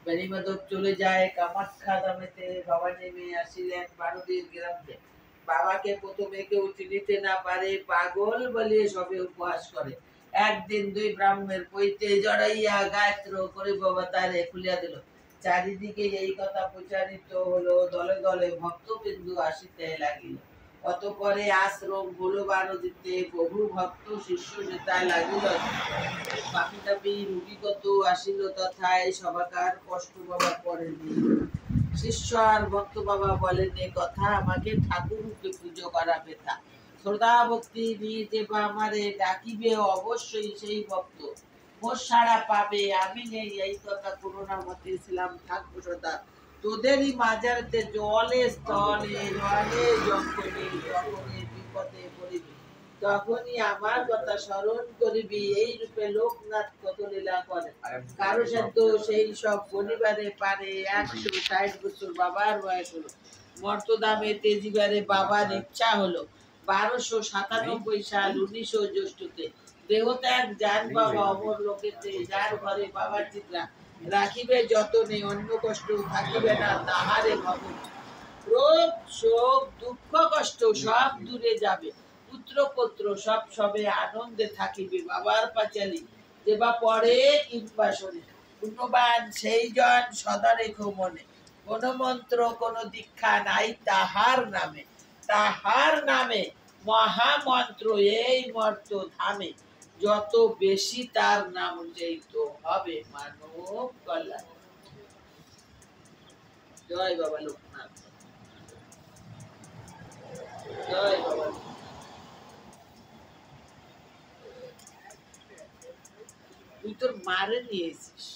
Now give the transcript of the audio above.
বেণীমাধব চলে যায় কামাখ্যা ধামেতে। বাবা নেমে আসিলেন বারুদির গ্রামে। বাবাকে প্রথমে কেউ চিনিতে না পারে, পাগল বলিয়ে সবে উপহাস করে। একদিন দুই ব্রাহ্মণের পৈতে জড়াইয়া গায়ত্র করে বাবা তারে খুলিয়া দিল। চারিদিকে এই কথা প্রচারিত হলো, দলে দলে ভক্তবিন্দু আসিতে লাগিল। অতঃপরে আশ্রম ভুলবার দিতে বহু ভক্ত শিষ্য যেতা লাগিল। পাপি তাপি রুগীগত আসিল তথায় সবাকার কষ্ট বাবা করেনি। শিষ্য আর ভক্ত বাবা বলেন এ কথা, আমাকে ঠাকুরকে পুজো করা বেথা। শ্রদ্ধা ভক্তি নিয়ে যে বা আমারে ডাকিবে অবশ্যই সেই ভক্ত মোর সাড়া পাবে। আমি নেই এই কথা করোনা মতে ছিলাম থাকবো সদা তোদেরই মাজারতে জলে স্থলে জলে জঙ্গলে জঙ্গলে বিপদে পড়িবি, তখনই আমার কথা স্মরণ করিবি। এই রূপে লোকনাথ কত লীলা করে, কারো সাধ্য সেই সব বলিবারে পারে। 160 বছর বাবার বয়স হলো, মর্তদামে তেজিবারে বাবার ইচ্ছা হলো। 1297 সাল 19 জ্যৈষ্ঠতে দেহত্যাগ যান বাবা অমর লোকেতে। যার ঘরে বাবার চিত্রা রাখিবে যতনে, অন্য কষ্ট থাকিবে না তাহারে ভবন। রোগ শোক দুঃখ কষ্ট সব দূরে যাবে, পুত্র পুত্র সব সবে আনন্দে থাকিবে। বাবার পাঁচালী দেবা পরে কিংবা শোনে, পুণ্যবান সেই জন সদা রেখো মনে। কোন মন্ত্র কোন দীক্ষা নাই তাহার নামে, তাহার নামে মহামন্ত্র এই মর্ত ধামে। যত বেশি তার নাম যেত হবে মানব কল্যাণ। জয় বাবা লোকনাথ, জয় বাবা। তুই তোর মারে নিয়েছিস।